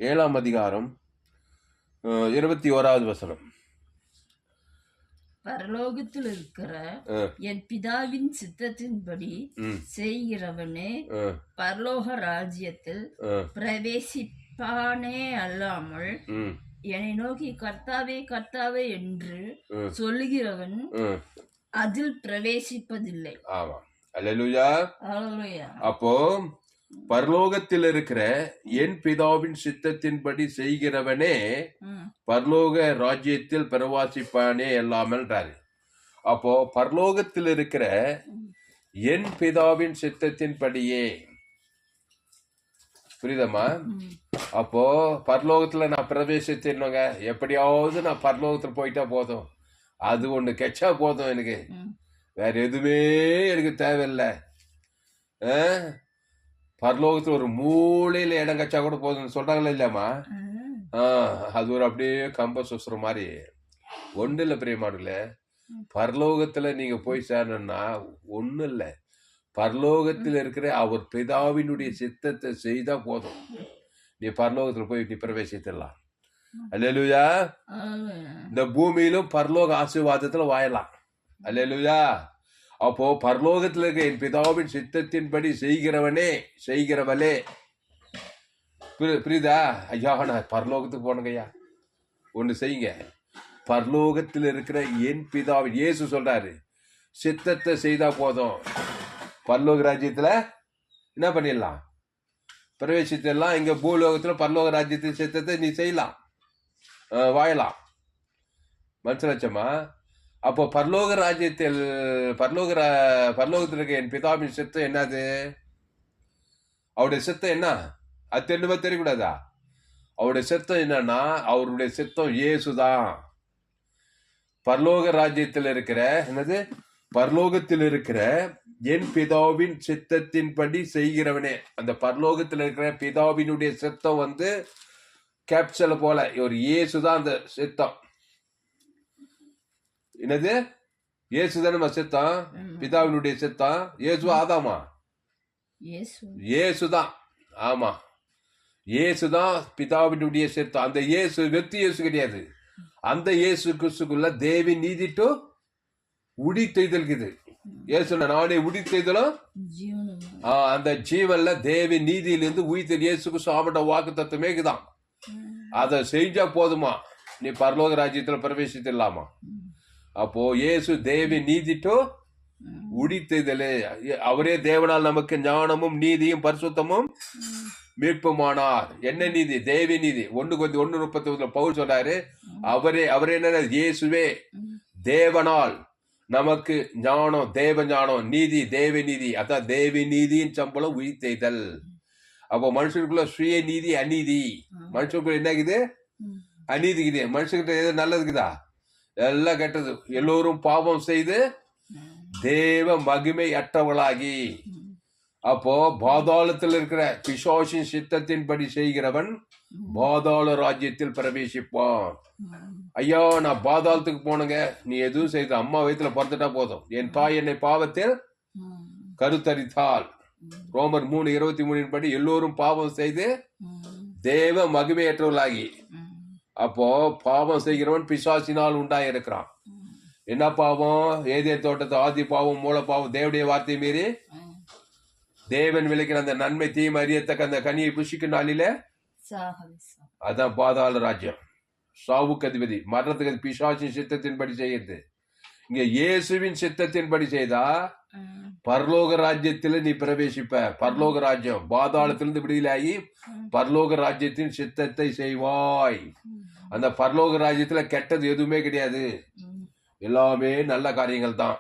7ஆம் அதிகாரம் 21வது வசனம். பரலோகத்தில் இருக்கிற என் பிதாவின் சித்தத்தின்படி செய்கிறவனே பரலோக ராஜ்யத்தில் பிரவேசிப்பானே அல்லாமல் என்னை நோக்கி கர்த்தாவே கர்த்தாவே என்று சொல்லுகிறவன் அதில் பிரவேசிப்பதில்லை. ஆமா, அல்லேலூயா. அப்போ பரலோகத்தில் இருக்கிற என் பிதாவின் சித்தத்தின்படி செய்கிறவனே பரலோக ராஜ்யத்தில் பிரவாசிப்பானே எல்லாமல்ன்றாரு. அப்போ பரலோகத்தில் இருக்கிற என் பிதாவின் சித்தத்தின்படியே, புரியுதம்மா? அப்போ பரலோகத்துல நான் பிரவேசித்தேன்னுங்க, எப்படியாவது நான் பரலோகத்துல போயிட்டா போதும், அது ஒண்ணு கெச்சா போதும், எனக்கு வேற எதுவுமே எனக்கு தேவையில்லை. பரலோகத்துல ஒரு மூலையில இடம் கச்சா கூட போதும்னு சொல்றாங்களா இல்லையாமா? அது ஒரு அப்படியே கம்ப சுசுற மாதிரி ஒண்ணு இல்லை. பிரியமாடுல, பரலோகத்துல நீங்க போய் சேரணும்னா ஒண்ணு இல்லை, பரலோகத்தில் இருக்கிற அவர் பிதாவினுடைய சித்தத்தை செய்தா போதும், நீ பரலோகத்துல போய் நீ பிரவேசித்திடலாம். அல்லேலூயா. இந்த பூமியிலும் பரலோக ஆசீர்வாதத்துல வாழலாம். அல்லேலூயா. அப்போ பரலோகத்தில் இருக்க என் பிதாவின் சித்தத்தின்படி செய்கிறவனே செய்கிறவளே, புரியுதா? ஐயா நான் பரலோகத்துக்கு போனங்கய்யா, ஒன்று செய்யுங்க. பரலோகத்தில் இருக்கிற என் பிதாவின், இயேசு சொல்றாரு, சித்தத்தை செய்தா போதும், பரலோக ராஜ்யத்துல என்ன பண்ணிடலாம், பிரவேசித்திடலாம். இங்க பூலோகத்துல பரலோக ராஜ்யத்தின் சித்தத்தை நீ செய்யலாம், வாழலாம். மனசுலட்சமா? அப்போ பரலோக ராஜ்யத்தில் பரலோகத்தில் இருக்க என் பிதாவின் சித்தம் என்னது? அவருடைய சித்தம் என்ன? அது தெரியுமா தெரியக்கூடாதா? அவருடைய சித்தம் என்னன்னா, அவருடைய சித்தம் இயேசுதான். பரலோக ராஜ்யத்தில் இருக்கிற என்னது? பரலோகத்தில் இருக்கிற என் பிதாவின் சித்தத்தின்படி செய்கிறவனே. அந்த பரலோகத்தில் இருக்கிற பிதாவினுடைய சித்தம் கேப்சல போல ஒரு இயேசுதான் அந்த சித்தம். என்னது? இயேசுதானே சித்தம், பிதாவினுடைய சித்தம். இயேசு ஆதாமா? இயேசுதான். ஆமா, இயேசுதான் பிதாவினுடைய சித்தம். அந்த இயேசு வெற்றி இயேசு கிடையாது. அந்த இயேசு கிறிஸ்துக்குள்ள தேவி நீதி டு உடி தெய்தல்குது. இயேசு நானே உடி தெய்தலும் அந்த ஜீவன்ல தேவி நீதியிலிருந்து உயிர் இயேசு கிறிஸ்து ஆவட்ட வாக்கு தத்துவமேக்குதான். அதை செஞ்சா போதுமா, நீ பரலோக ராஜ்யத்துல பிரவேசித்திடலாமா? அப்போ இயேசு தேவி நீதி டு உடித்ததலே, அவரே தேவனால் நமக்கு ஞானமும் நீதியும் பரிசுத்தமும் மீட்புமானார். என்ன நீதி? தேவி நீதி. 1:1:39 பவுல் சொல்றாரு, அவரே என்ன? இயேசுவே தேவனால் நமக்கு ஞானம், தேவ ஞானம், நீதி, தேவ நீதி. அதான் தேவி நீதியின் சம்பளம் உயிர்த்தெய்தல். அப்போ மனுஷனுக்குள்ள சுய நீதி அநீதி. மனுஷனுக்குள்ள என்ன இருக்குது? அநீதி இருக்குது. மனுஷன்கிட்ட எது நல்லதுக்குதா? எல்லாம் கெட்டது. எல்லோரும் பாவம் செய்து தேவ மகிமை அற்றவர்களாகி. அப்போ பாதாளத்தில் இருக்கிற பிசாசின் சித்தத்தின்படி செய்கிறவன் பாதாள ராஜ்யத்தில் பிரவேசிப்பான். ஐயா நான் பாதாளத்துக்கு போனங்க, நீ எதுவும் செய்த, அம்மா வயிற்றுல பிறந்துட்டா போதும், என் தாய் என்னை பாவத்தில் கருத்தரித்தாள். ரோமர் 3:23 படி எல்லோரும் பாவம் செய்து தேவ மகிமையற்றவர்களாகி. அப்போ பாவம் செய்கிறவன் பிசாசினால் உண்டாயிருக்கிறான். என்ன பாவம்? ஏதேன் தோட்டத்தை ஆதி பாவம், மூல பாவம், தேவனுடைய வார்த்தை மீறி தேவன் விளைக்கிற அந்த நன்மை தீமை அறியத்தக்க அந்த கனியை புஷிக்கும் நாளில அதான் பாதாள ராஜ்யம், சாவுக்கு அதிபதி, மரணத்துக்கு பிசாசின் சித்தத்தின்படி செய்யுது. இங்க இயேசுவின் சித்தத்தின்படி செய்தா பரலோக ராஜ்யத்துல நீ பிரவேசிப்ப. பரலோக ராஜ்யம் பாதாளத்திலிருந்து விடுதலாகி பரலோக ராஜ்யத்தின் சித்தத்தை செய்வாய். அந்த பரலோக ராஜ்யத்துல கெட்டது எதுவுமே கிடையாது, எல்லாமே நல்ல காரியங்கள் தான்.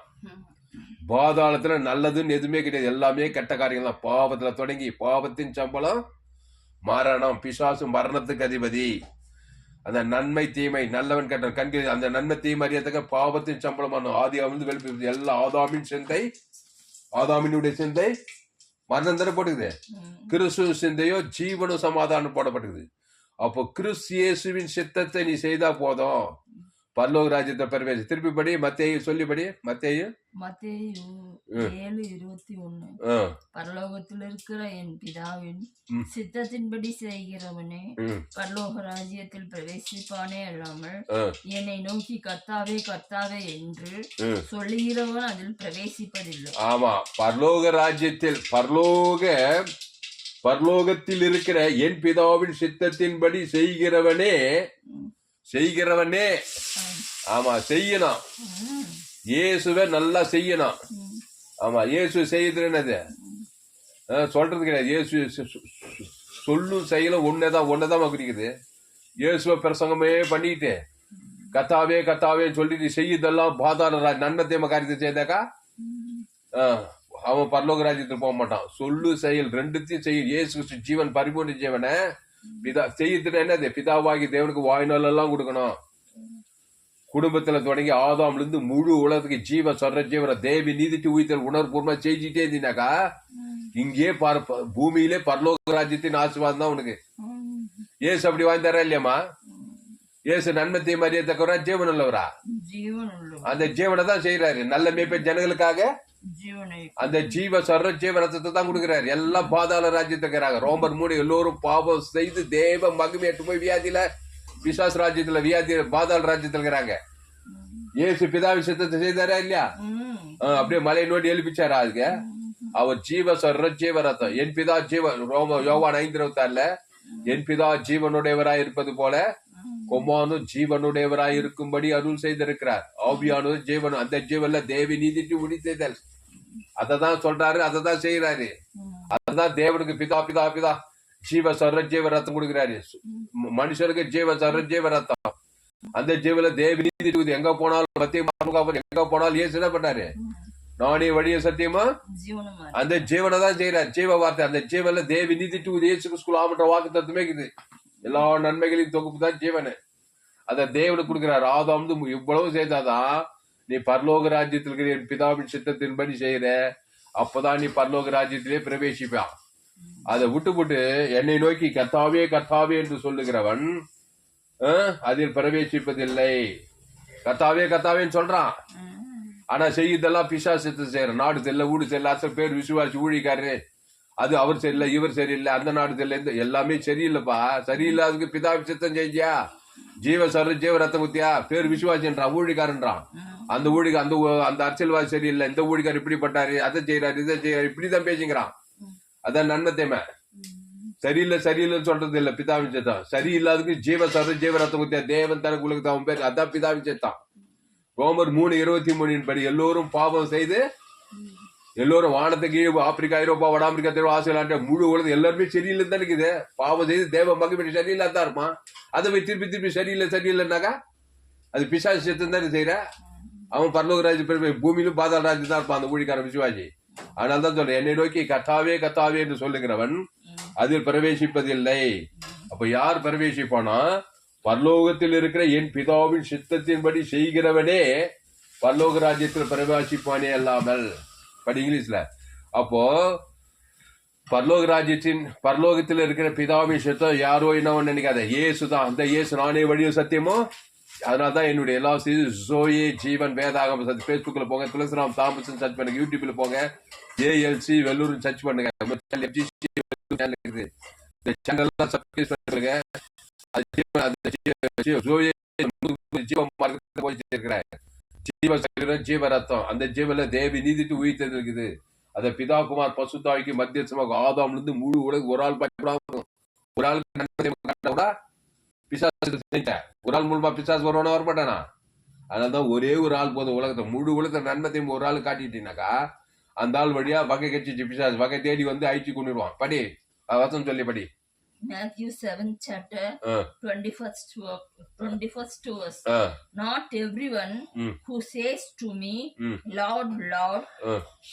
பாதாளத்துல நல்லதுன்னு எதுவுமே கிடையாது, எல்லாமே கெட்ட காரியங்கள் தான். பாவத்துல தொடங்கி பாவத்தின் சம்பளம் மரணம், பிசாசு மரணத்துக்கு அதிபதி. அந்த நன்மை தீமை, நல்லவன் கெட்ட கண்கள், அந்த நன்மை தீமை அறியத்தக்க பாவத்தின் சம்பளம் ஆதியாவிலிருந்து வெளிப்படுது. எல்லா ஆதாமின் சிந்தை, ஆதாமினுடைய சிந்தை மரணம் தானே போட்டுக்குது. கிறிஸ்து சிந்தையோ ஜீவனும் சமாதானம் போடப்பட்டுக்குது. அப்போ கிறிஸ்து இயேசுவின் சித்தத்தை நீ செய்தா போதும், பரலோக ராஜ்யத்தை பிரவேசி. திருப்பி படி, மத்தேயு சொல்லிபடி, மத்தேயு மத்தேயு 7:21. பரலோகத்தில் இருக்கிற என் பிதாவின் சித்தத்தின்படி செய்கிறவனே பரலோக ராஜ்யத்தில் பிரவேசிப்பானே அல்லாமல் என்னை நோக்கி கர்த்தாவே கர்த்தாவே என்று சொல்லுகிறவன் அதில் பிரவேசிப்பதில்லை. ஆமா, பரலோக ராஜ்யத்தில் பரலோகத்தில் இருக்கிற என் பிதாவின் சித்தத்தின்படி செய்கிறவனே ஆமா செய்யணும். இயேசுவை நல்லா செய்யணும். ஆமா, இயேசு செய்யுது என்னது சொல்றது கிடையாது. இயேசு சொல்லும் செயலும் ஒன்னதான் குறிக்குது. இயேசுவை பிரசங்கமே பண்ணிட்டு கத்தாவே கத்தாவே சொல்லிட்டு செய்யுதெல்லாம் பாதாள நன்மை தேம காரியத்தை செய்தாக்கா அவன் பரலோக ராஜ்யத்துக்கு போக மாட்டான். சொல்லு செயல் ரெண்டுத்தையும் செய்யும். இயேசு ஜீவன் பரிபூர்ண ஜீவனை செய்யறது என்னது? பிதாவாகி தேவனுக்கு வாய்நாள் எல்லாம் கொடுக்கணும். குடும்பத்துல தொடங்கி ஆதாம்ல இருந்து முழு உலகத்துக்கு ஜீவ சொல்ற ஜீவன தேவி நீதிட்டு உயிர்த்தல் உணர்வுபூர்வமா செஞ்சுட்டே இருந்தீனாக்கா இங்கே பூமியிலே பரலோக ராஜ்யத்தின் ஆசீர்வாதம் தான் உனக்கு. ஏசு அப்படி வாய்ந்தாரா இல்லையாமா? ஏசு நன்மத்தை மரியாதைக்கவரா ஜீவன் உள்ளவரா? அந்த ஜீவனை தான் செய்யறாரு. நல்ல மேய்ப்ப ஜனங்களுக்காக அந்த ஜீவ சொல்ற ஜீவனத்தை தான் கொடுக்கிறாரு. எல்லாம் பாதாள ராஜ்யத்துக்கிறாங்க. ரோமர் 3 எல்லோரும் பாவம் செய்து தேவ மகிமையற்று போய் வியாதியில பிசாசு ராஜ்யத்துல வியாதி பாதாள ராஜ்யத்துல இருக்கிறாங்க. ஏசு பிதாவி சித்தத்தை செய்தாரா இல்லையா? அப்படியே மலை நோண்டி எழுப்பிச்சாரா? அதுக்கு அவர் ஜீவ சொல்ற ஜீவரத்தம். என் பிதா யோவான் 5:26 என் பிதா ஜீவனுடையவராய் இருப்பது போல குமாரனும் ஜீவனுடையவராய் இருக்கும்படி அருள் செய்திருக்கிறார். ஆவியானது ஜீவன். அந்த ஜீவன்ல தேவி நீதிட்டு முடித்தல் அததான் சொல்றாரு, அததான் செய்யறாரு. அதுதான் தேவனுக்கு பிதா பிதா பிதா ஜீவ சர்ற ஜீவ ரத்தம் கொடுக்கிறாரு. மனுஷனுக்கு ஜீவ சர்ற ஜீவ ரத்தம். அந்த ஜீவல தேவி நீதி எங்க போனாலும் எங்க போனாலும் ஏசு என்ன பண்ணாரு? நானே வழிய சத்தியமா அந்த ஜீவனை தான் செய்யறாரு. ஜீவ வார்த்தை. அந்த ஜீவன்ல தேவி நீதிட்டு இயேசு கிறிஸ்து ஆமன்ற வாக்கு தத்துவமே இருக்குது. எல்லா நன்மைகளையும் தொகுப்பு தான் ஜீவனு. அத தேவனுக்கு கொடுக்கிறார். ஆதாம் இவ்வளவு செய்தாதான் நீ பரலோக ராஜ்யத்தில் இருக்கிற என் பிதாவின் சித்தத்தின்படி செய்யற. அப்பதான் நீ பரலோக ராஜ்யத்திலே பிரவேசிப்பான். அதை விட்டு என்னை நோக்கி கர்த்தாவே கர்த்தாவே என்று சொல்லுகிறவன் அதில் பிரவேசிப்பதில்லை. கர்த்தாவே கர்த்தாவேன்னு சொல்றான். ஆனா செய்யதெல்லாம் பிசாசத்தை செய்யற. நாடு செல்ல வீடு செல்ல அசல் பேர் விசுவாசி ஊழிக்காரு. அது அவர் சரியில்லை, இவர் சரியில்லை, அந்த நாடு தெரியல, எல்லாமே சரியில்லைப்பா. சரியில்லாதுக்கு பிதா சித்தம் செஞ்சியா? ஜீவ சர்ற ஜீவ ரத்த குத்தியா? பேர் விசுவாசின்றான், ஊழிக்காரன்றான். அந்த அந்த அரசியல்வாதி சரியில்லை, இந்த ஊழிக்கார் இப்படி பட்டாரு, அதை செய்யறாரு, இதை செய்யறாரு, இப்படிதான் பேசுங்கிறான். அதான் நன்மை தேமை. சரியில்லைன்னு சொல்றது இல்ல. பிதாவின் சித்தம் சரியில்லாதுக்கு ஜீவ சர்ற ஜீவ ரத்த குத்தியா தேவன் தனக்கு உலகத்தை அவன் பேர். அதான் பிதாவின் சித்தம். ரோமர் 3:23 படி எல்லோரும் பாவம் செய்து எல்லோரும் வானத்தை கீழே ஆப்பிரிக்கா, ஐரோப்பா, வட அமெரிக்கா, தெரு, ஆஸ்திரேலியா முழு உலகம் எல்லாருமே சரியில்லை தான் இருக்குது. பாவம் செய்து தேவ மகிமை சரியில்லாதான் இருப்பான். அதை போய் திருப்பி சரியில்லைன்னாக்கா அது பிசாசு சித்தம் தானே செய்யற. அவன் பரலோக ராஜ்ய பூமியிலும் பாதாள ராஜ்யம் தான் இருப்பான் அந்த ஊழிக்காரன் விசுவாசி. அதனால தான் சொல்றேன், என்னை நோக்கி கத்தாவே கத்தாவே என்று சொல்லுகிறவன் அதில் பிரவேசிப்பதில்லை. அப்ப யார் பிரவேசிப்பானா? பரலோகத்தில் இருக்கிற என் பிதாவின் சித்தத்தின்படி செய்கிறவனே பரலோக ராஜ்யத்தில் பிரவேசிப்பானே அல்லாமல். படி இங்கிலீஷ்ல. அப்போ பரலோகத்தில் இருக்கிற பிதாவின் சித்தம் யாரோ என்னவோ நினைக்காத, இயேசுதான். அந்த இயேசு நானே வழியும் சத்தியமோ. அதனாலதான் என்னுடைய எல்லா ஜோயே ஜீவன் வேதாகம் பேஸ்புக்ல போங்க, துளசிராம் தாமசன் சர்ச் பண்ணுங்க, யூடியூப்ல போங்க, ஏஎல்சி வெள்ளூர் சர்ச் பண்ணுங்க. ஜீவ ரத்தம். அந்த ஜீவன்ல தேவி நீதிட்டு உயிர்த்தது இருக்குது. அத பிதா குமார் பசுத்தாய்க்கு மத்தியசமாக ஆதாம்ல இருந்து முழு உலகம் ஒரு ஆள் பயப்படாம ஒரு ஆளுக்கு பிசாசு ஒரு ஆள் மூலமா பிசாசு வருவானா வரமாட்டானா? அதனாலதான் ஒரே ஒரு ஆள் போதும். உலகத்தை முழு உலகத்தை நன்மத்தையும் ஒரு ஆள் காட்டிட்டீங்கன்னாக்கா அந்த ஆள் வழியா வகை கட்சி பிசாசு வகை தேடி வந்து அழிச்சு கொண்டுடுவான். படி வசனம் சொல்லி படி. Matthew 7th chapter 21st verse. Not everyone who says to me, Lord, Lord,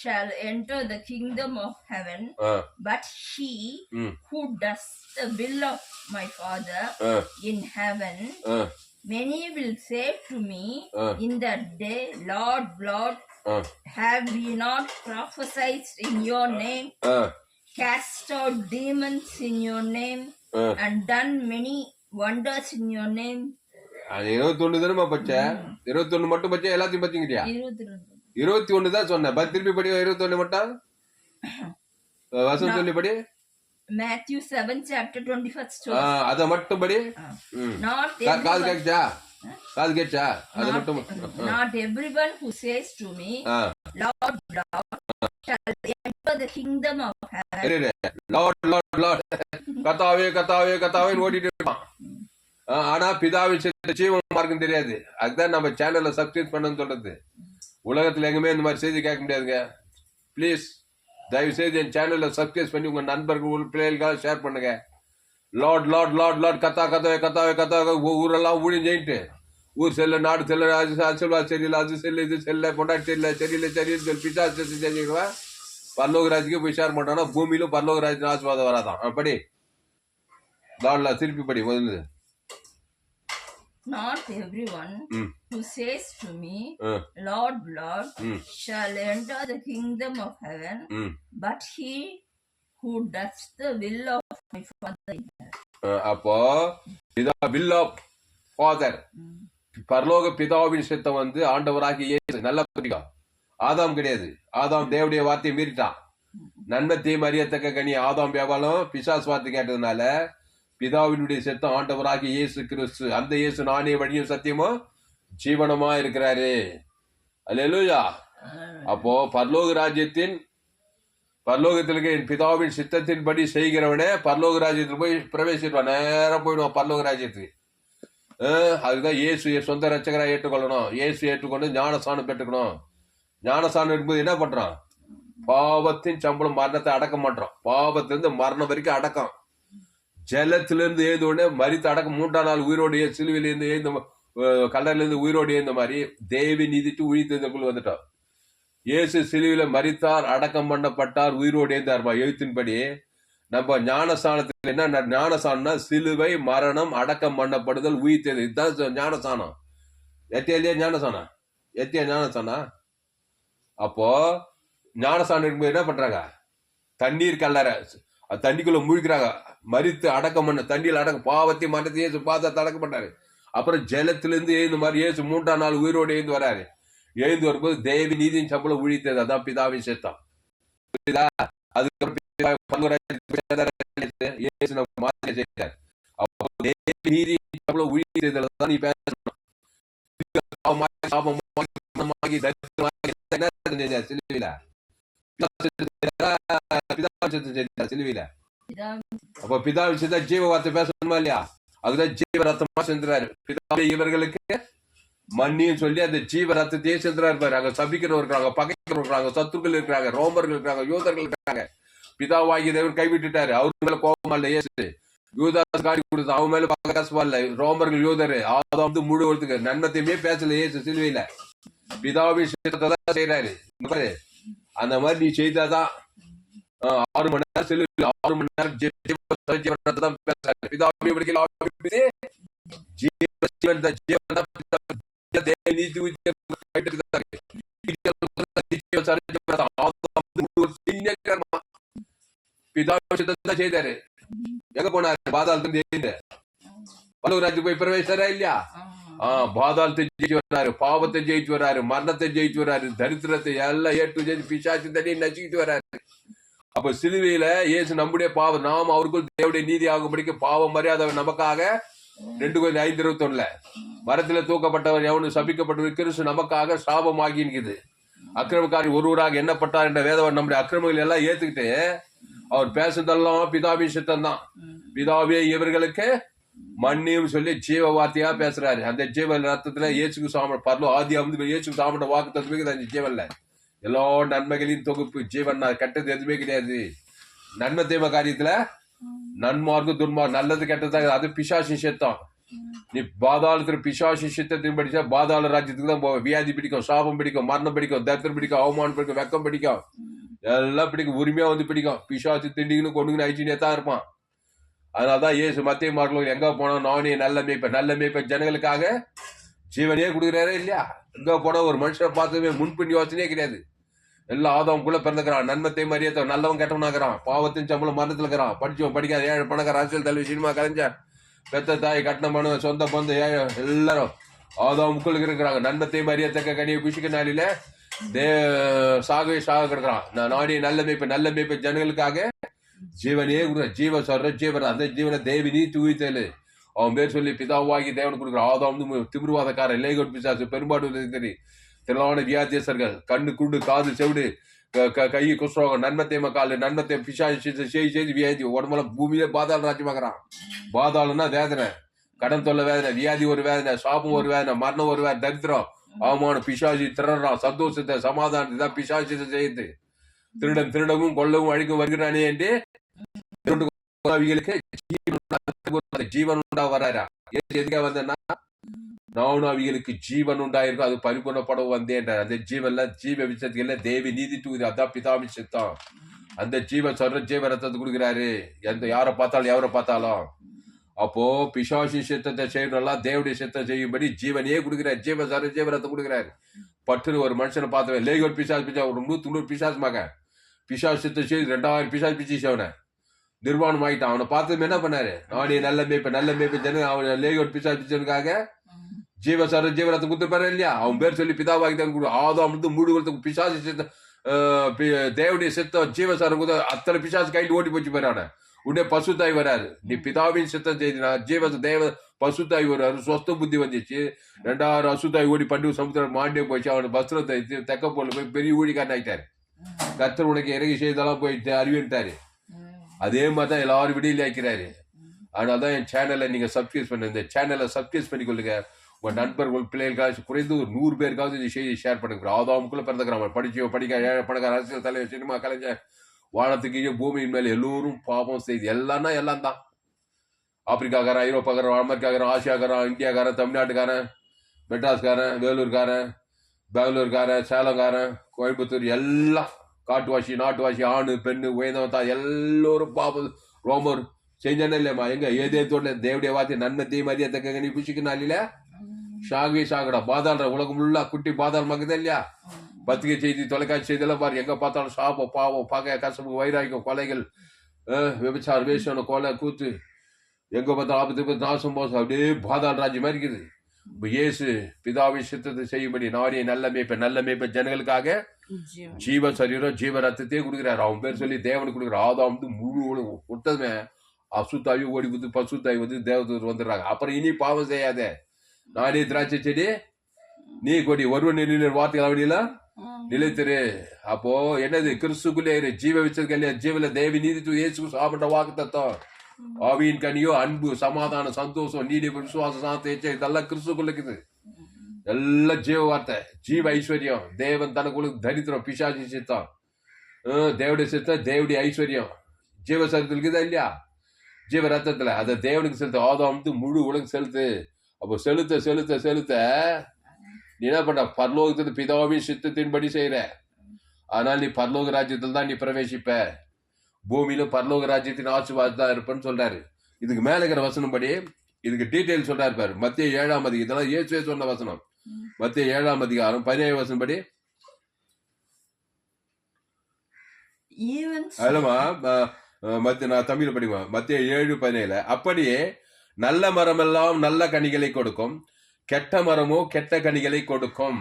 shall enter the kingdom of heaven, but he who does the will of my Father in heaven. Many will say to me in that day, Lord, Lord, have we not prophesied in your name? Cast out demons in your name and done many wonders in your name. அது 21 தானே பச்சேன். 21 மட்டும் பச்சா எல்லாத்தையும் பச்சீங்கடியா? 21 தான் சொன்னேன். திருப்பி படி 21 மட்டும் வசனம் சொல்லி படி. Matthew 7 chapter 21st. அத மட்டும் படி. காது கேட்சா? காது கேட்சா? அத மட்டும். Not everyone who says to me, Lord, Lord, shall enter the kingdom of heaven. Lord, Lord, Lord. கர்த்தாவே கர்த்தாவே கர்த்தாவே ஓடிட்டு இருப்பான். ஆனா பிதாவின் சித்த ஜீவன் மார்க்கம் தெரியாது. அதுதான் நம்ம சேனல்ல சப்ஸ்கிரைப் பண்ணணும்னு சொல்றது. உலகத்துல எங்குமே இந்த மாதிரி செய்தி கேட்க முடியாதுங்க. ப்ளீஸ் தயவு செய்து என் சேனல்ல சப்ஸ்கிரைப் பண்ணி உங்க நண்பர்கள் பிள்ளைகளுக்காக ஷேர் பண்ணுங்க. லார்ட் லார்ட் லார்ட் லார்ட் கத்தா கத்தாவே கத்தாவே கத்தாவே ஊரெல்லாம் ஊழியம் செய்யிட்டு ஊர் செல்ல நாடு செல்ல செல்வா சரியில்லை, அது செல்ல இது செல்ல பொண்டாட்டி சரியில்லை சரியில்லை சரியில்லை சொல்லி பிசாசு செஞ்சுக்குவேன். பரலோகராஜுக்கு போய் ஷேர் பண்றான்னா பூமியிலும் பரலோகராஜ் ஆசீர்வாதம் வராதான். படி லார்ட்ல திருப்பி படி முதல்ல. Not everyone who says to me, Lord, Lord, shall enter the kingdom of heaven, but he who does the will of my Father in heaven. அப்போ will of Father, பரலோக பிதாவின் சித்தம் ஆண்டவராகிய இயேசு. நல்லா புரியும். ஆதாம் கிடையாது. ஆதாம் தேவனுடைய வார்த்தையை மீறிட்டான். நன்மை தீமை அறியத்தக்க கனி ஆதாம் வியாபாரம் பிசாசு வார்த்தை கேட்டதுனால பிதாவினுடைய சித்தம் ஆண்டவராகிய இயேசு கிறிஸ்து. அந்த இயேசு நானே வழியும் சத்தியமும் ஜீவனமா இருக்கிறாரு. அல்லேலூயா. அப்போ பரலோக ராஜ்யத்தின் பரலோகத்தில் இருக்கிற என் பிதாவின் சித்தத்தின் படி செய்கிறவனே பரலோக ராஜ்யத்தில் போய் பிரவேசிடுவான். நேரம் போயிடுவான் பரலோக ராஜ்யத்துக்கு. அதுதான் இயேசு சொந்த ரட்சகராக ஏற்றுக்கொள்ளணும். இயேசு ஏற்றுக்கொண்டு ஞானஸ்தானம் பெற்றுக்கணும். ஞானஸ்தானம் இருக்கும்போது என்ன பண்றான்? பாவத்தின் சம்பளம் மரணத்தை அடக்க மாட்டான். பாவத்திலிருந்து மரணம் வரைக்கும் அடக்கம். ஜலத்திலிருந்து எழுந்த உடனே மரித்து அடக்கம் 3ஆம் நாள் உயிரோடு சிலுவையிலிருந்து எழுந்த கல்லறையில இருந்து உயிரோடு எழுந்த மாதிரி தேவி நீதிட்டு உயிர்த்தெழுந்தக்குள் வந்துட்டான். இயேசு சிலுவையில மரித்தார், அடக்கம் பண்ணப்பட்டார், உயிரோடு எழுந்தார்மா. எழுத்தின்படி நம்ம ஞானஸ்தானத்தில் என்ன ஞானஸ்தானம்னா சிலுவை மரணம் அடக்கம் பண்ணப்படுதல் உயிர்த்தெழுதல். இதுதான் ஞானஸ்தானம். எத்தியா ஞானஸ்தானம்? எத்தியா ஞானஸ்தானம்? அப்போ ஞானஸ்தானம் இருக்கும்போது என்ன பண்றாங்க? தண்ணீர் கல்லறை தண்ணிக்குள்ள மூழ்கிறாங்க. மரித்து அடக்கம் பண்ண தண்ணியில் அடக்கம் பாவத்தை மரணத்தை இயேசு பாதத்தை அடக்கம் பண்ணாரு. அப்புறம் ஜலத்திலிருந்து எழுந்த மாதிரி இயேசு 3ஆம் நாள் உயிரோடு எழுந்து வராரு. எழுந்து வரும்போது தேவி நீதியின் சம்பளம் உழித்தது. அதான் பிதாவின் சித்தம். புரியுதா? அதுக்கப்புறம் நீதியின் சம்பளம் உழித்ததுல தான் நீ பேசணும். சிலுவையில அப்ப பிதா விஷயத்த ஜீவ வார்த்தை பேசணுமா இல்லையா? அதுதான் ஜீவ ரத்தமா சென்றாரு. பிதாவே இவர்களுக்கு மன்னியும் சொல்லி அந்த ஜீவ ரத்தத்தையே சென்றாரு பாரு. அங்க சபிக்கிறவங்க இருக்காங்க, பகைக்கிறவங்க இருக்காங்க, சத்துருக்கள் இருக்கிறாங்க, ரோமர்கள் இருக்காங்க, யூதர்கள் இருக்காங்க. பிதாவாகிய தேவன் கைவிட்டுட்டாரு. அவரு மேல கோபமா இல்ல இயேசு. யூதாஸ் காட்டி கொடுத்து அவன் மேல பகசமா இல்ல. ரோமர்கள் யூதரு அதை முழுவதுக்கு நன்மத்தையுமே பேசல இயேசு சிலுவையில. பிதாவின் விஷயத்தை தான் செய்யறாரு. அந்த மாதிரி நீ செய்தாதான் 6 மணி நேரம் செல்லுல 6 மணி நேரம் ஜீவன் பேசுறாரு. பிதாவே செய்தாரு. எங்க போனாரு? பாதாளத்துல பரலோகராஜ்யத்துக்கு போய் பிரவேசிச்சாரா இல்லையா? பாதாளத்தை ஜெயிச்சு வர்றாரு, பாவத்தை ஜெயிச்சு வர்றாரு, மரணத்தை ஜெயிச்சு வர்றாரு, தரித்திரத்தை எல்லாம் ஏற்று ஜெயிச்சு பிசாசு தண்ணி நச்சுக்கிட்டு வர்றாரு. அப்ப சிலுவையில இயேசு நம்முடைய பாவம் நாம் அவருக்குள் தேவனுடைய நீதி ஆகும்படிக்கு பாவம் மரியாதை நமக்காக 2:5:21 மரத்துல தூக்கப்பட்டவர் எவனு சபிக்கப்பட்டவர் கிறிஸ்து நமக்காக சாபமாகி இருக்குது. அக்கிரமக்காரி ஒருவராக எண்ணப்பட்டார் என்ற வேதவர் நம்முடைய அக்கிரமங்கள் எல்லாம் ஏத்துக்கிட்டு அவர் பேசுறதெல்லாம் பிதாவின் சித்தம் தான். பிதாவே இவர்களுக்கு மன்னியும் சொல்லி ஜீவ வார்த்தையா பேசுறாரு. அந்த ஜீவ ரத்தத்துல இயேசுக்கு சாம பரலோ ஆதி இயேசுக்கு சாப்பிட்ட வாக்கு தத்துவம் அந்த ஜீவன்ல எல்லா நன்மைகளின் தொகுப்பு ஜீவன். கெட்டது எதுவுமே கிடையாது. நன்மை தீமை காரியத்துல நன்மார்க்கு துன்மார்க்கு நல்லது கெட்டது அது பிசாசு சித்தம். நீ பாதாளத்துல பிசாசு சித்தத்தின் படிச்சா பாதாள ராஜ்யத்துக்கு தான் போவ. வியாதி பிடிக்கும், சாபம் பிடிக்கும், மரணம் பிடிக்கும், தரித்திரம் பிடிக்கும், அவமானம் பிடிக்கும், வெக்கம் பிடிக்கும், எல்லாம் பிடிக்கும். உரிமையா பிடிக்கும். பிசாசு திண்டிங்கன்னு கொண்டுங்கன்னு அழிச்சுனே தான் இருப்பான். அதனாலதான் இயேசு மத்திய மார்க்கம் எங்க போனா நானே நல்ல மேய்ப்ப ஜனங்களுக்காக ஜீவனையே கொடுக்குறாரே இல்லையா? எங்க போனா ஒரு மனுஷனை பார்த்ததுமே முன்பின் யோசனையே கிடையாது. எல்லாம் ஆதாமுக்குள்ள பிறந்துக்கிறான். நன்மத்தை மரியாதை நல்லவன் கெட்டவனாகிறான். பாவத்தின் சம்பளம் மரணத்துல இருக்கிறான். படிச்சவன் படிக்காத ஏழை பணக்கார அரசியல் தலைவி சினிமா கலைஞர் பெத்த தாய் கட்டின மனு சொந்த பந்தம் எல்லாரும் ஆதாமுக்குள்ள இருக்கிறாங்க. நன்மத்தையும் அறியத்தக்க கனியை புஷிக்க நாளில சாகவே சாக கிடக்குறான். நான் நாடி நல்ல மேய்ப்ப ஜனங்களுக்காக ஜீவனே ஜீவ சொல்ற ஜீவன் அந்த ஜீவனை தேவினி தூய்த்தலு அவன் பேர் சொல்லி பிதாவாகி தேவன் கொடுக்குறான். ஆதாம் திமிருவாதக்காரன் லேகோட் பிசாசு பெரும்பாடு திரளான வியாதியசர்கள் கண்ணு குண்டு காது செவிடு கை குஷ்ரோகம் நன்மத்தையும் காலு நன்மத்தையும் பிசாசு செய்து வியாதி உடம்புல பூமியில பாதாள ராஜ்யமாக்குறான். பாதாளம்னா வேதனை, கடன் தொல்லை வேதனை, வியாதி ஒரு வேதனை, சாபம் ஒரு வேதனை, மரணம் ஒரு வேதனை, தரித்திரம் அவமான பிசாசி திரறான். சந்தோஷத்தை சமாதானத்தை தான் பிசாசி செய்யுது. திருடவும் கொல்லவும் அழிக்கும் வருகிறானே என்று ஜீவன் உண்டா வராரா எதுக்காக வந்தேன்னா நானும் அவிகளுக்கு ஜீவன் உண்டாயிருக்கும் அது பரிபூர்ணப்படவும் வந்தேன். அந்த ஜீவன்ல ஜீவ விஷயத்துக்கு தேவி நீதி தூது அதான் பிதாவி சித்தம். அந்த ஜீவன் சொல்ற ஜீவ ரத்தத்தை கொடுக்குறாரு யாரை பார்த்தாலும். அப்போ பிசாசி சித்தத்தை செய்யணும்லாம் தேவடைய சித்தம் செய்யும்படி ஜீவனையே கொடுக்குறாரு. ஜீவரத்தை கொடுக்குறாரு. பட்டுன்னு ஒரு மனுஷனை பார்த்தவன் லேகோட் பிசாஸ் ஒரு 100 பிசாஸ் மகன் பிசாஸ் சித்தம் செய்து 2000 பிசாஸ் பிச்சு அவனை நிர்வாணம் ஆகிட்டான். அவனை பார்த்தது என்ன பண்ணாரு? நானே நல்ல மேய்ப்ப ஜன அவன் லேகோட் பிசாஸ் பிச்சனுக்காக ஜீவரத்தை கொடுத்துருப்பாரு இல்லையா? அவன் பேர் சொல்லி பிதாவாகி தான் ஆதாம் மூடு கொடுத்து பிசாசி சித்தம் தேவடைய சித்தம் ஜீவசாரம் அத்தனை பிசாசு கையில் ஓட்டி போச்சு போயிடான. உடனே பசுத்தாய் வராரு. நீ பிதாவின் சித்தம் செய்தினா தேவ பசுத்தாய் வர்றாரு. சொஸ்த புத்தி வந்துச்சு. 2000 அசுத்தாய் ஓடி பண்டு சமுத்திரம் மாண்டே போச்சு. அவன் பஸ்திரத்தை தெக்க போல போய் பெரிய ஊழிக்காரன் ஆகிட்டாரு. கர்த்தர் உனக்கு இறங்கி செய்தெல்லாம் போயிட்டு அறிவிட்டாரு. அதே மாதிரிதான் எல்லாரும் விடியில் ஆக்கிறாரு. அதனாலதான் என் சேனலை நீங்க சப்ஸ்கிரைப் பண்ணுங்க. இந்த சேனலை சப்ஸ்கிரைப் பண்ணி கொள்ளுங்க. உங்க நண்பர்கள் பிள்ளைகளுக்காக குறைந்து ஒரு 100 பேருக்காவது இந்த செய்தி ஷேர் பண்ணுங்க. ஆதாமுக்குள்ள பிறந்துக்கிறான். படிக்க பணக்கார அரசியல் தலைவர் சினிமா கலைஞர் வானத்துக்கு பூமியின் மேல எல்லோரும் பாவம் செய்து எல்லாம் தான். ஆப்பிரிக்காக்காரன், ஐரோப்பாக்காரன், அமெரிக்காக்காரன், ஆசியாக்காரன், இந்தியாக்காரன், தமிழ்நாட்டுக்காரன், மெட்ராஸ்காரன், வேலூர்காரன், பெங்களூர்காரன், சேலங்காரன், கோயம்புத்தூர் எல்லாம் காட்டுவாசி நாட்டுவாசி ஆணு பெண்ணு உயர்ந்தவன் தான் எல்லோரும் பாவம் ரோமர் செஞ்சானே இல்லையம்மா. எங்க ஏதே தோட்ட தேவடைய வார்த்தை நன்மத்தையும் மரியாதை நீ புஷிக்கனால ஷாகவே ஷாகடா பாதாள உலகம் உள்ள குட்டி பாதாளமாக்குதா இல்லையா? பத்திரிகை செய்தி தொலைக்காட்சி செய்தியெல்லாம் பாரு. எங்க பார்த்தாலும் சாபம் பாவம் பகை கசப்பு வைராக்கியம் கொலைகள் விபச்சாரம் வேஷம் கொலை கூத்து எங்க பார்த்தாலும் ஆபத்து நாசம் மோசம் அப்படியே பாதாள ராஜ்யம் மாதிரி இருக்குது. இயேசு பிதாவின் சித்தத்தை செய்யும்படி நாடிய நல்ல மேய்ப்ப ஜனங்களுக்காக ஜீவ சரீரம் ஜீவ ரத்தத்தையே கொடுக்குறாரு. அவன் பேர் சொல்லி தேவனுக்கு கொடுக்குறாரு. ஆதாம் முழு விட்டதுமே அசுத்தாயி ஓடி வந்து பசுத்தாய் வந்து தேவதூர் வந்துடுறாங்க. அப்புறம் இனி பாவம் செய்யாத நானே திராட்சை செடி நீ கொடி ஒருவன் வார்த்தைகள் அப்படிலாம் நிலைத்திரு. அப்போ என்னது கிறிஸ்துக்குள்ளே ஜீவ வச்சதுக்கு இல்லையா? ஜீவல தேவி நீதி இயேசு சாப்பிட்ட வாக்கு தத்துவம் ஆவியின் கனியோ அன்பு சமாதானம் சந்தோஷம் நீடி விசுவாசம் சாந்தம் இதெல்லாம் கிறிஸ்துக்குள்ள இருக்குது. எல்லாம் ஜீவ வார்த்தை ஜீவ ஐஸ்வர்யம். தேவன் தனக்குள்ள தரித்திரம் பிசாசி சித்தம் தேவடைய சித்தம் தேவடைய ஐஸ்வர்யம் ஜீவ சரத்துல இருக்குதா இல்லையா? ஜீவ ரத்தத்துல அதை தேவனுக்கு செலுத்த ஆதாம் முழு உலகம் செலுத்து. அப்போ செலுத்த நீ என்ன பண்ற? பரலோகத்துல பிதாவின் சித்தத்தின்படி செய்யற. ஆனால் நீ பரலோக ராஜ்யத்தில் தான் நீ பிரவேசிப்ப. பூமியில பரலோக ராஜ்யத்தின் ஆசீர்வாதம் தான் இருப்பேன்னு சொல்றாரு. இதுக்கு மேல இருக்கிற வசனம் படி இதுக்கு டீட்டெயில் சொல்றாரு பாரு. மத்திய 7ஆம் அதிகாரம் இதெல்லாம் இயேசுவே சொன்ன வசனம். மத்திய 7ஆம் அதிகாரம் 17 வசனம் படி அதுலமா நான் தமிழ் படிக்குவேன். மத்திய 7:17 அப்படியே நல்ல மரம் எல்லாம் நல்ல கனிகளை கொடுக்கும், கெட்ட மரமோ கெட்ட கனிகளை கொடுக்கும்.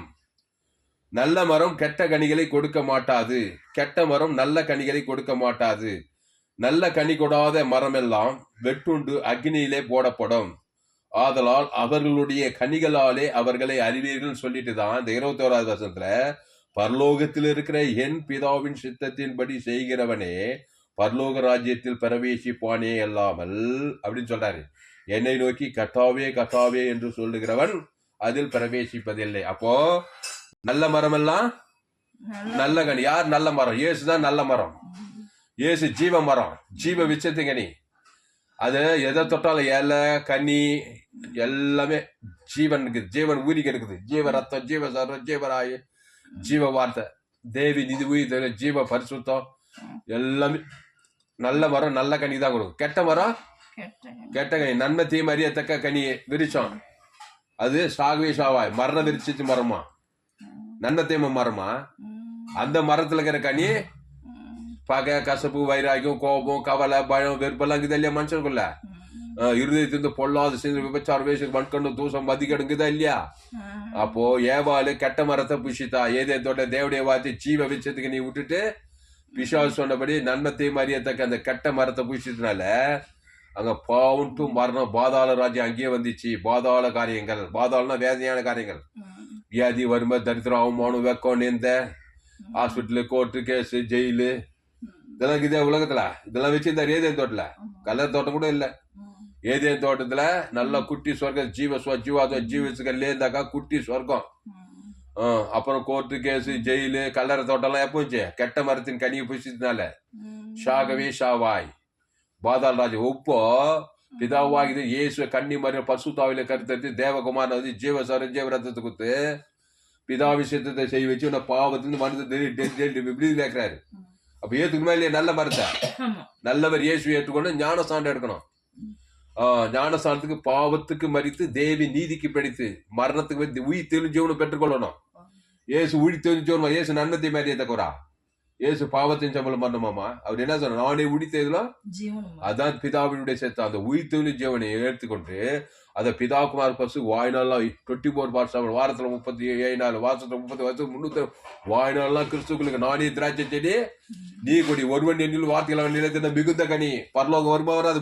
நல்ல மரம் கெட்ட கனிகளை கொடுக்க மாட்டாது, கெட்ட மரம் நல்ல கனிகளை கொடுக்க மாட்டாது. நல்ல கனி கொடாத மரம் எல்லாம் வெட்டுண்டு அக்னியிலே போடப்படும். ஆதலால் அவர்களுடைய கனிகளாலே அவர்களை அறிவீர்கள் சொல்லிட்டு தான் இந்த 21வது வசனத்துல பரலோகத்தில் இருக்கிற என் பிதாவின் சித்தத்தின்படி செய்கிறவனே பரலோக ராஜ்யத்தில் பிரவேசிப்பானே அல்லாமல் அப்படின்னு சொல்றாரு. என்னை நோக்கி கத்தாவே என்று சொல்லுகிறவன் அதில் பிரவேசிப்பதில்லை. அப்போ நல்ல மரம் எல்லாம் நல்ல கனி. யார் நல்ல மரம்? இயேசுதான் நல்ல மரம். இயேசு ஜீவ மரம், ஜீவ விச்சத்து கனி. அது எதை தொட்டாலும் இலை கனி எல்லாமே ஜீவன் இருக்குது. ஜீவன் ஊறிக்கு இருக்குது. ஜீவ ரத்தம் ஜீவ சரம் ஜீவராயு ஜீவ வார்த்தை தேவி நிதி உயிர் ஜீவ பரிசுத்தம் எல்லாமே நல்ல மரம் நல்ல கனி தான் கொடுக்கும். கெட்ட மரம் கெட்ட கனி. நன்மை தீமை அறியத்தக்க கனி விரிச்சோம் அது சாகவே சாவாய் மரண விரிச்சிச்சு மரமா நன்மை தீமை மரமா. அந்த மரத்துல இருக்கிற கனி பகை கசப்பு வைராக்கியம் கோபம் கவலை பயம் வெறுப்பெல்லாம் இருக்குது இல்லையா மனுஷனுக்குள்ள. இருதயத்திலிருந்து பொல்லாத சிந்தனை, விபச்சாரம், வேஷம், மண்கண்ணு, தூசம், மதிக்கடுங்குதா இல்லையா? அப்போ ஏவாளு கெட்ட மரத்தை புஷித்தா. ஏதேத்தோட தேவடைய வார்த்தை ஜீவ விச்சத்துக்கு நீ விட்டுட்டு பிசாசு சொன்னபடி நன்மத்தையும் அறியத்தக்க அந்த கெட்ட மரத்தை புஷித்தனால அங்க பாவுண்டு மரணம், பாதாள ராஜ்யம் அங்கேயே வந்துச்சு. பாதாள காரியங்கள், பாதாளம்னா வேதனையான காரியங்கள், வியாதி, வறுமை, தரித்திரம், அவமானம், வெக்கம், நிந்த, ஹாஸ்பிட்டலு, கோர்ட்டு கேஸ், ஜெயிலு, இதெல்லாம் இருக்குதே உலகத்துல. இதெல்லாம் வச்சிருந்தாரு ஏதேன் தோட்டத்துல. கலர் தோட்டம் கூட இல்ல. ஏதேன் தோட்டத்துல நல்ல குட்டி சொர்க்கம், ஜீவசுக்கல்லே இருந்தாக்கா குட்டி சொர்க்கம். அப்புறம் கோர்ட்டு கேஸ், ஜெயிலு, கல்லறை தோட்டம் எல்லாம் எப்போ வந்துச்சு? கெட்ட மரத்தின் கனியை புசிச்சதுனால. ஷாகவே ஷாவாய் பாதாள் ராஜ் ஒப்போ பிதாவாகிது இயேசு கன்னி மரியம் பசுத்தாவில கருத்தரித்து தேவகுமாரன் வந்து ஜீவசாரம் ஜீவரத்தத்தை கொடுத்து பிதாபிஷேகத்தை செய்ய வச்சு உன்னை பாவத்திலிருந்து மனித விடுதலை கேட்கிறாரு. அப்ப ஏத்துக்குமா இல்லையா? நல்ல மரத்தை நல்லவர் இயேசு ஏற்றுக்கொண்டு ஞானஸ்தானம் எடுக்கணும். ஞானஸ்தானத்துக்கு பாவத்துக்கு மறித்து தேவி நீதிக்கு படித்து மரணத்துக்கு உயிர் தெரிஞ்சவனு பெற்றுக்கொள்ளணும். ஏசு உயிர் தெரிஞ்சவனுமா? ஏசு நன்மத்தை மாதிரியே தக்கவரா? ஏசு பாவத்தின் சம்பளம் பண்ணமாமா? அவர் என்ன சொன்ன? நானே உடித்ததுலாம் அதான் பிதாவினுடைய சேர்த்து அந்த உயிர்த்தெழு ஜீவனை எடுத்துக்கொண்டு அதை பிதாகுமார் பசு வாய்நாள்லாம் 24 வருஷம், வாரத்துல 37 நாள், வருஷத்துல 30 வருஷம், 300 வாய்நாள்லாம் கிறிஸ்துக்களுக்கு நானே திராட்சை செடி நீ கொடி ஒருவன் எண்ணில் வார்த்தைகளை நிலைத்திருந்த மிகுந்த கனி பரலோகம் வருமா வராது?